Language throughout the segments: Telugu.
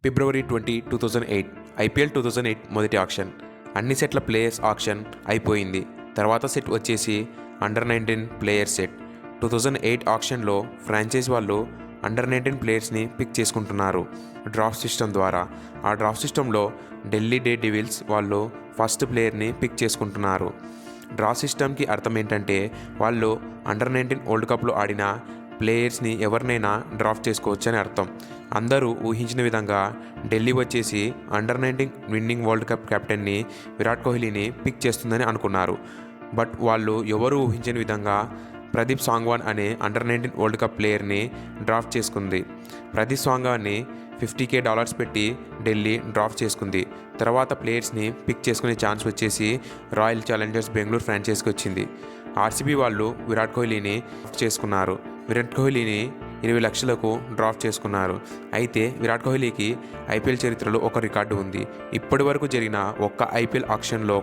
ఫిబ్రవరి 20, 2008 ఐపీఎల్ 2008 మొదటి ఆక్షన్. అన్ని సెట్ల ప్లేయర్స్ ఆక్షన్ అయిపోయింది. తర్వాత సెట్ వచ్చేసి అండర్-19 ప్లేయర్ సెట్. 2008 ఆక్షన్లో ఫ్రాంచైజ్ వాళ్ళు అండర్-19 ప్లేయర్స్ని పిక్ చేసుకుంటున్నారు డ్రాఫ్ట్ సిస్టమ్ ద్వారా. ఆ డ్రాఫ్ట్ సిస్టంలో ఢిల్లీ డేర్ డెవిల్స్ వాళ్ళు ఫస్ట్ ప్లేయర్ని పిక్ చేసుకుంటున్నారు. డ్రాఫ్ట్ సిస్టమ్కి అర్థం ఏంటంటే వాళ్ళు అండర్-19 వరల్డ్ కప్లో ఆడిన ప్లేయర్స్ని ఎవరినైనా డ్రాఫ్ట్ చేసుకోవచ్చు అని అర్థం. అందరూ ఊహించిన విధంగా ఢిల్లీ వచ్చేసి అండర్-19 విన్నింగ్ వరల్డ్ కప్ కెప్టెన్ని విరాట్ కోహ్లీని పిక్ చేస్తుందని అనుకున్నారు. బట్ వాళ్ళు ఎవరు ఊహించని విధంగా ప్రదీప్ సాంగ్వాన్ అనే అండర్-19 వరల్డ్ కప్ ప్లేయర్ని డ్రాఫ్ట్ చేసుకుంది. ప్రదీప్ సాంగ్వాన్ని $50,000 పెట్టి ఢిల్లీ డ్రాఫ్ట్ చేసుకుంది. తర్వాత ప్లేయర్స్ని పిక్ చేసుకునే ఛాన్స్ వచ్చేసి రాయల్ ఛాలెంజర్స్ బెంగళూరు ఫ్రాంచైజ్కి వచ్చింది. ఆర్సీబీ వాళ్ళు విరాట్ కోహ్లీని చేసుకున్నారు. విరాట్ కోహ్లీని 20 లక్షలకు డ్రాఫ్ట్ చేసుకున్నారు. అయితే విరాట్ కోహ్లీకి ఐపీఎల్ చరిత్రలో ఒక రికార్డు ఉంది. ఇప్పటి వరకు జరిగిన ఒక్క ఐపీఎల్ ఆక్షన్లో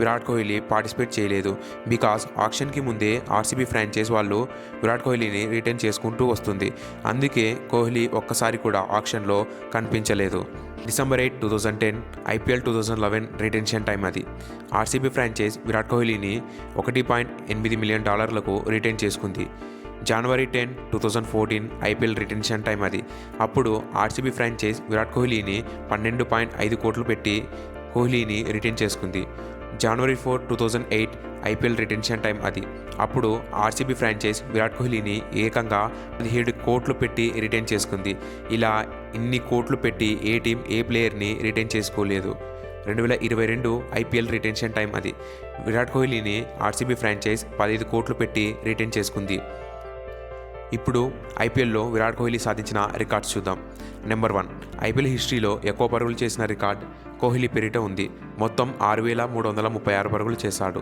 విరాట్ కోహ్లీ పార్టిసిపేట్ చేయలేదు. బికాస్ ఆక్షన్కి ముందే ఆర్సీబీ ఫ్రాంచైజ్ వాళ్ళు విరాట్ కోహ్లీని రిటైన్ చేసుకుంటూ వస్తుంది. అందుకే కోహ్లీ ఒక్కసారి కూడా ఆక్షన్లో కనిపించలేదు. డిసెంబర్ 8, 2010 ఐపీఎల్ 2011 రిటెన్షన్ టైం అది. ఆర్సీబీ ఫ్రాంచైజ్ విరాట్ కోహ్లీని $1.8 మిలియన్ రిటైన్ చేసుకుంది. జనవరి 10, 2014 ఐపీఎల్ రిటెన్షన్ టైం అది. అప్పుడు ఆర్సీబీ ఫ్రాంచైజ్ విరాట్ కోహ్లీని $12.5 కోట్లు పెట్టి కోహ్లీని రిటైన్ చేసుకుంది. జనవరి 4, 2008 ఐపీఎల్ రిటెన్షన్ టైం అది. అప్పుడు ఆర్సీబీ ఫ్రాంచైజ్ విరాట్ కోహ్లీని ఏకంగా 17 కోట్లు పెట్టి రిటైన్ చేసుకుంది. ఇలా ఇన్ని కోట్లు పెట్టి ఏ టీం ఏ ప్లేయర్ని రిటైన్ చేసుకోలేదు. 2022 ఐపీఎల్ రిటెన్షన్ టైం అది. విరాట్ కోహ్లీని ఆర్సీబీ ఫ్రాంచైజ్ 15 కోట్లు పెట్టి రిటైన్ చేసుకుంది. ఇప్పుడు ఐపీఎల్లో విరాట్ కోహ్లీ సాధించిన రికార్డ్స్ చూద్దాం. నెంబర్ 1, ఐపీఎల్ హిస్టరీలో ఎక్కువ పరుగులు చేసిన రికార్డ్ కోహ్లీ పేరిట ఉంది. మొత్తం 6,336 పరుగులు చేశాడు.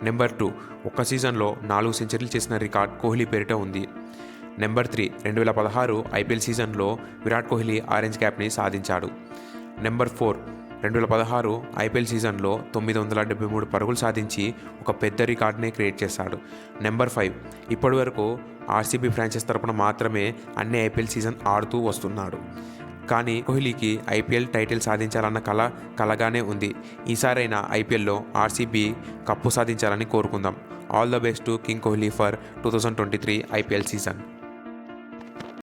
నెంబర్ 2, ఒక్క సీజన్లో 4 సెంచరీలు చేసిన రికార్డ్ కోహ్లీ పేరిట ఉంది. నెంబర్ 3, 2016 ఐపీఎల్ సీజన్లో విరాట్ కోహ్లీ ఆరెంజ్ క్యాప్ని సాధించాడు. నెంబర్ 4, 2016 ఐపీఎల్ సీజన్లో 973 పరుగులు సాధించి ఒక పెద్ద రికార్డుని క్రియేట్ చేశాడు. నెంబర్ 5, ఇప్పటి వరకు ఆర్సీబీ ఫ్రాంచైజ్ తరపున మాత్రమే అన్ని ఐపీఎల్ సీజన్ ఆడుతూ వస్తున్నాడు. కానీ కోహ్లీకి ఐపీఎల్ టైటిల్ సాధించాలన్న కలగానే ఉంది. ఈసారైనా ఐపీఎల్లో ఆర్సీబీ కప్పు సాధించాలని కోరుకుందాం. All the best to king Kohli for 2023 IPL season.